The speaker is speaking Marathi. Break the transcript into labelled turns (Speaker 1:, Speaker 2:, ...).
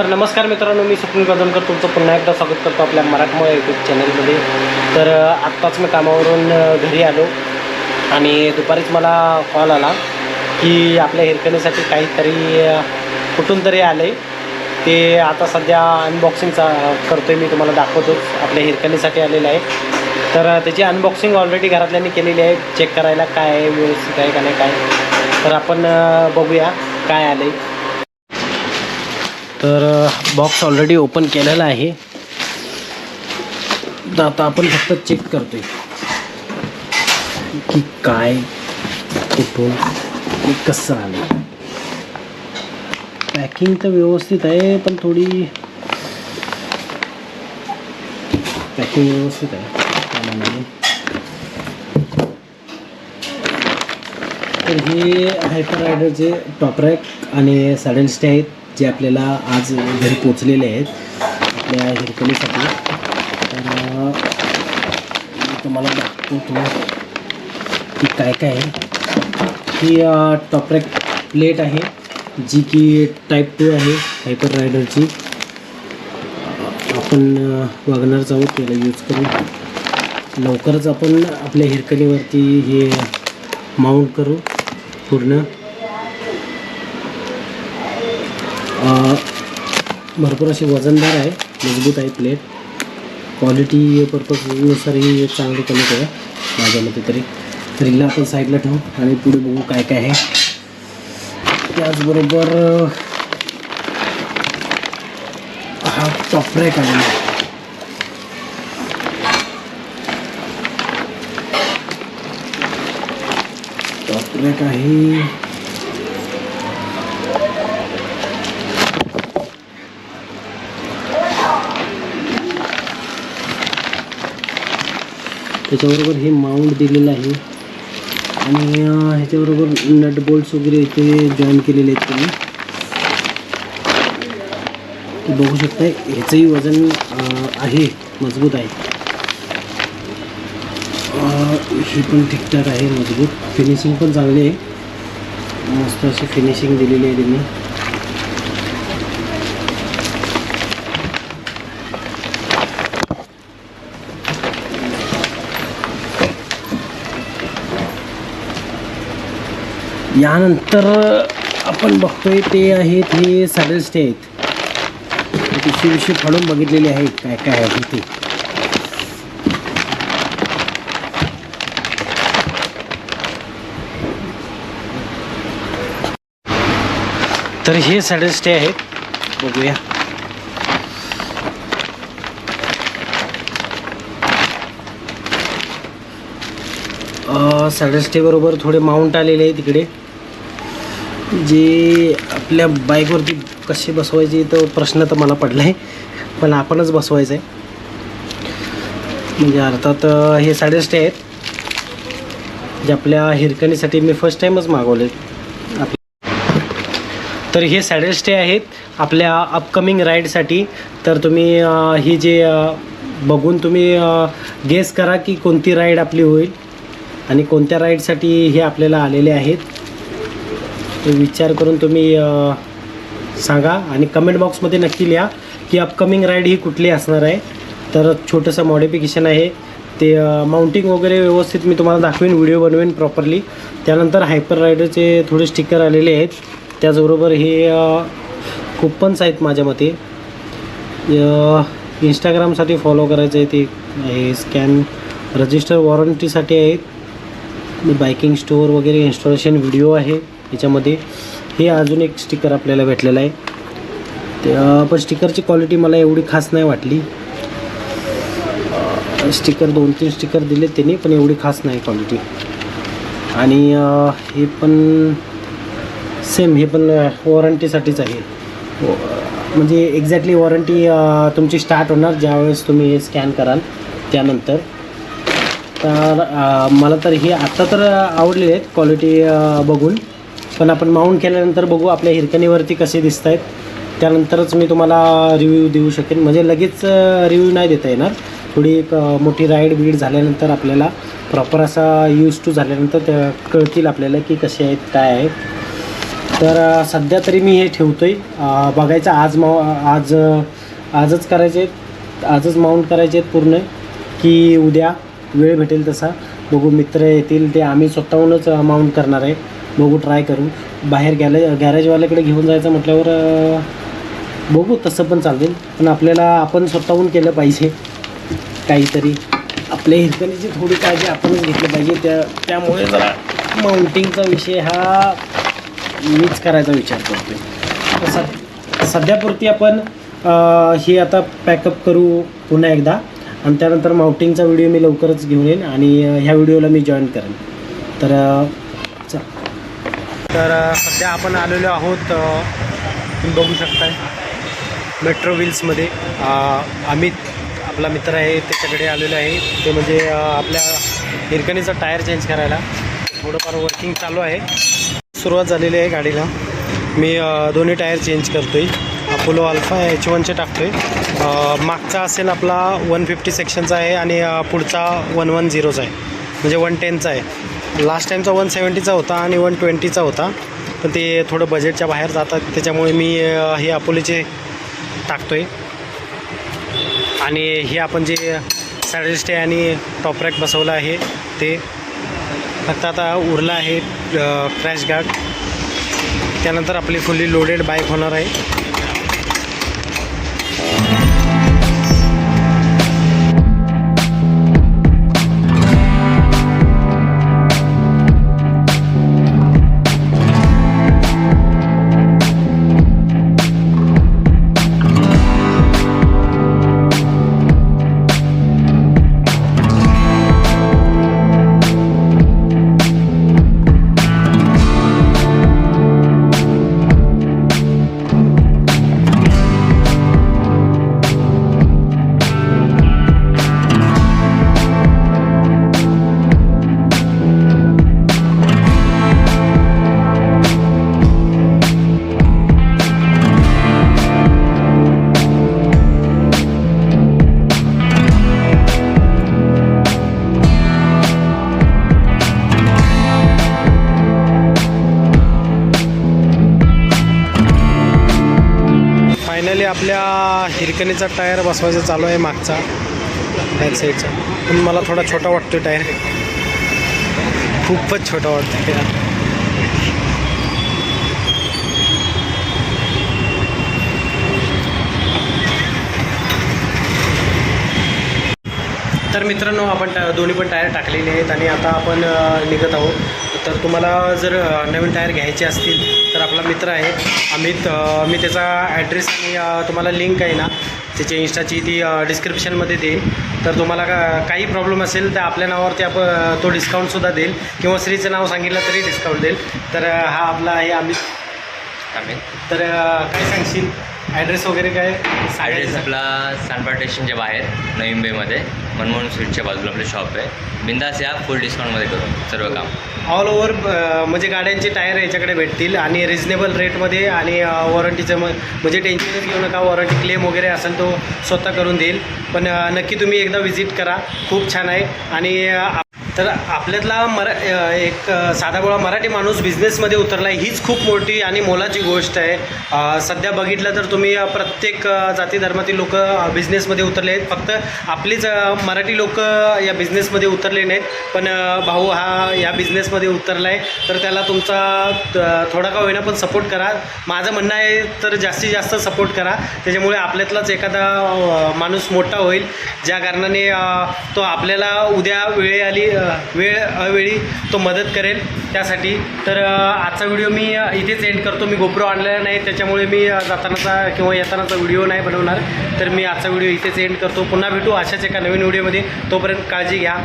Speaker 1: तर नमस्कार मित्रांनो, मी सुनील कदमकर तुमचं पुन्हा एकदा स्वागत करतो आपल्या मराठमोळा यूट्यूब चॅनलमध्ये। तर आत्ताच मी कामावरून घरी आलो आणि दुपारीच मला कॉल आला की आपल्या हिरकणीसाठी काहीतरी कुठून तरी आलं आहे। ते आता सध्या अनबॉक्सिंगचा करतो आहे, मी तुम्हाला दाखवतोच। आपल्या हिरकणीसाठी आलेलं आहे, तर त्याची अनबॉक्सिंग ऑलरेडी घरातल्यांनी केलेली आहे, चेक करायला काय आहे, व्यवस्थित आहे का नाही काय। तर आपण बघूया काय आलं आहे। तर बॉक्स ऑलरेडी ओपन केलेला आहे, तर आता आपण फक्त चेक करतोय की काय कुठून आणि कसं आलं। पॅकिंग तर व्यवस्थित आहे, पण थोडी पॅकिंग व्यवस्थित आहे त्यामुळे। तर हे हायपर रायडरचे टॉप रॅक आणि सॅडल स्टे आहेत, जे आपल्याला आज घरी पोचलेले आहेत आपल्या हिरकणीसाठी। तर मी तुम्हाला दाखवतो की काय काय आहे। ही टॉप रॅक प्लेट आहे, जी की टाईप 2 आहे हायपर रायडरची। आपण वागणारच आहोत त्याला यूज करून। लवकरच आपण आपल्या हिरकणीवरती हे माउंट करू पूर्ण। भरपूर अशी वजनदार आहे, मजबूत आहे प्लेट। क्वालिटी पर्पजनुसार ही चांगली क्वालिटी आहे माझ्या मते तरी। तर हिला आपण साईडला ठेवू आणि पुढे बघू काय काय आहे। त्याचबरोबर हा टॉप रॅक आहे, टॉप रॅक आहे। त्याच्याबरोबर हे माउंट दिलेलं आहे आणि ह्याच्याबरोबर नट बोल्ट्स वगैरे इथे जॉईन केलेले आहेत तुम्ही बघू शकता। ह्याचंही वजन आहे, मजबूत आहे। ही पण ठीकठाक आहे, मजबूत। फिनिशिंग पण चांगली आहे, मस्त अशी फिनिशिंग दिलेली आहे त्यांनी। यानंतर आपण बघतोय ते आहेत हे सॅडल स्टे आहेत। पिशवी फाडून बघितलेले आहेत काय काय आहे ते। तर हे सॅडल स्टे आहेत, बघूया। सॅडल स्टे बरोबर थोडे माउंट आलेले आहे तिकडे, जे आपल्या बाईकवरती कसे बसवायचे तो प्रश्न तर मला पडला आहे, पण आपणच बसवायचं आहे। म्हणजे अर्थात हे सॅडल स्टे आहेत जे आपल्या हिरकणीसाठी मी फर्स्ट टाईमच मागवले। तर हे सॅडल स्टे आहेत आपल्या अपकमिंग राईडसाठी। तर तुम्ही ही जे बघून तुम्ही गेस करा की कोणती राईड आपली होईल आणि कोणत्या राईडसाठी हे आपल्याला आलेले आहेत, तो विचार करून तुम्ही सांगा आणि कमेंट बॉक्समध्ये नक्की लिहा की अपकमिंग राईड ही कुठली असणार आहे। तर छोटंसं मॉडिफिकेशन आहे ते, माउंटिंग वगैरे व्यवस्थित मी तुम्हाला दाखवेन, व्हिडिओ बनवेन प्रॉपरली। त्यानंतर हायपर रायडरचे थोडे स्टिकर आलेले आहेत, त्याचबरोबर हे कुपन्स आहेत माझ्या मते। इंस्टाग्रामसाठी फॉलो करायचं आहे ते, हे स्कॅन रजिस्टर वॉरंटीसाठी आहेत। बायकिंग स्टोअर वगैरे इन्स्टॉलेशन व्हिडिओ आहे याच्यामध्ये। हे अजून एक स्टिकर आपल्याला भेटलेलं आहे, पण स्टिकरची क्वालिटी मला एवढी खास नाही वाटली। स्टिकर 2-3 स्टिकर दिले त्यांनी, पण एवढी खास नाही क्वालिटी। आणि हे पण सेम, हे पण वॉरंटीसाठीच आहे। म्हणजे एक्झॅक्टली वॉरंटी तुमची स्टार्ट होणार ज्यावेळेस तुम्ही हे स्कॅन कराल त्यानंतर। तर मला तर हे आत्ता तर आवडलेले आहेत क्वालिटी बघून, पण आपण माउंट केल्यानंतर बघू आपल्या हिरकणीवरती कसे दिसत आहेत, त्यानंतरच मी तुम्हाला रिव्ह्यू देऊ शकेन। म्हणजे लगेच रिव्ह्यू नाही देता येणार, थोडी एक मोठी राईड बीड झाल्यानंतर आपल्याला प्रॉपर असा यूज टू झाल्यानंतर त्या कळतील आपल्याला की कसे आहेत काय आहेत। तर सध्या तरी मी हे ठेवतो आहे. बघायचं आजच करायचे आहेत, आजच माउंट करायचे आहेत पूर्ण, की उद्या वेळ भेटेल तसा बघू. मित्र येतील ते आम्ही स्वतःहूनच माउंट करणार आहे. बघू, ट्राय करू. बाहेर गॅरेजवाल्याकडे घेऊन जायचं म्हटल्यावर बघू, तसं पण चालेल. पण आपण स्वतःहून केलं पाहिजे काहीतरी. आपल्या हिरकणीची थोडी काळजी आपणच घेतली पाहिजे. त्यामुळे जरा माउंटिंगचा विषय हा मीच करायचा विचार करतो. सध्यापुरती आपण हे आता पॅकअप करू पुन्हा एकदा, आणि त्यानंतर माउंटिंगचा व्हिडिओ मी लवकरच घेऊन येईन आणि ह्या व्हिडिओला मी जॉईन करेन. तर सध्या आपण आलेलो आहोत, तुम्ही बघू शकताय, मेट्रो व्हील्समध्ये. अमित आपला मित्र आहे, त्याच्याकडे आलेलो आहे. ते म्हणजे आपल्या हिरकणीचा टायर चेंज करायला. थोडंफार वर्किंग चालू आहे, सुरुवात झालेली आहे गाडीला. मी दोन्ही टायर चेंज करतो आहे. अपोलो अल्फा H1चे टाकतो आहे. मागचा असेल आपला 150 सेक्शनचा आहे आणि पुढचा 110चा आहे, म्हणजे 110चा आहे. लास्ट टाईमचा 170चा होता आणि 120चा होता, पण ते थोडं बजेटच्या बाहेर जातात, त्याच्यामुळे मी हे अपोलोचे टाकतो आहे. आणि हे आपण जे सॅडल स्टे आणि टॉप रॅक बसवलं आहे ते फक्त आता उरला आहे क्रॅश गार्ड. त्यानंतर आपली फुल्ली लोडेड बाईक होणार आहे. फायनली आपल्या हिरकणीचा टायर बसवायचा चालू आहे, मागचा बॅक साईडचा. पण मला थोडा छोटा वाटतो टायर, खूपच छोटा वाटतो. तर मित्रांनो, आपण दोन्ही पण टायर टाकलेले आहेत आणि आता आपण निघत आहोत. तर तुम्हाला जर नवीन टायर घ्यायचे असतील तर आपला मित्र आहे अमित, मी त्याचा ॲड्रेस आणि तुम्हाला लिंक आहे ना त्याची इंस्टाची ती डिस्क्रिप्शनमध्ये देईल. तर तुम्हाला काही प्रॉब्लेम असेल तर आपल्या नावावरती तो डिस्काउंटसुद्धा देईल, किंवा श्रीचं नाव सांगितलं तरी डिस्काउंट देईल. तर हा आपला आहे अमित. तर काय सांगशील, ॲड्रेस वगैरे काय?
Speaker 2: ॲड्रेस आपला सानपाड स्टेशनच्या बाहेर नवी मुंबईमध्ये मनमोहन स्वीटच्या बाजूला आपलं शॉप आहे. बिंदास या, फुल डिस्काउंटमध्ये करून सर्व काम.
Speaker 1: ऑल ओव्हर म्हणजे गाड्यांचे टायर याच्याकडे भेटतील आणि रिजनेबल रेटमध्ये, आणि वॉरंटीचं म्हणजे टेन्शनच घेऊ नका. वॉरंटी क्लेम वगैरे असेल तो स्वतः करून देईल. पण नक्की तुम्ही एकदा विजिट करा, खूप छान आहे. आणि तर आपल्यातला एक साधाबोळा मराठी माणूस बिझनेसमध्ये उतरला आहे, हीच खूप मोठी आणि मोलाची गोष्ट आहे. सध्या बघितलं तर तुम्ही प्रत्येक जाती धर्मातील लोक बिझनेसमध्ये उतरले आहेत, फक्त आपलीच मराठी लोक या बिझनेसमध्ये उतरले नाहीत. पण भाऊ हा या बिझनेसमध्ये उतरला आहे, तर त्याला तुमचा थोडा का होईना पण सपोर्ट करा. माझं म्हणणं आहे तर जास्तीत जास्त सपोर्ट करा, त्याच्यामुळे आपल्यातलाच एखादा माणूस मोठा होईल, ज्या कारणाने तो आपल्याला उद्या वेळ अवेळी तो मदत करेल त्यासाठी. तर आजचा व्हिडिओ मी इथेच एंड करतो. मी गोप्रो आणलेला नाही, त्याच्यामुळे मी जातानाचा किंवा येतानाचा व्हिडिओ नाही बनवणार. तर मी आजचा व्हिडिओ इथेच एंड करतो. पुन्हा भेटू अशाच एका नवीन व्हिडिओमध्ये. तोपर्यंत काळजी घ्या.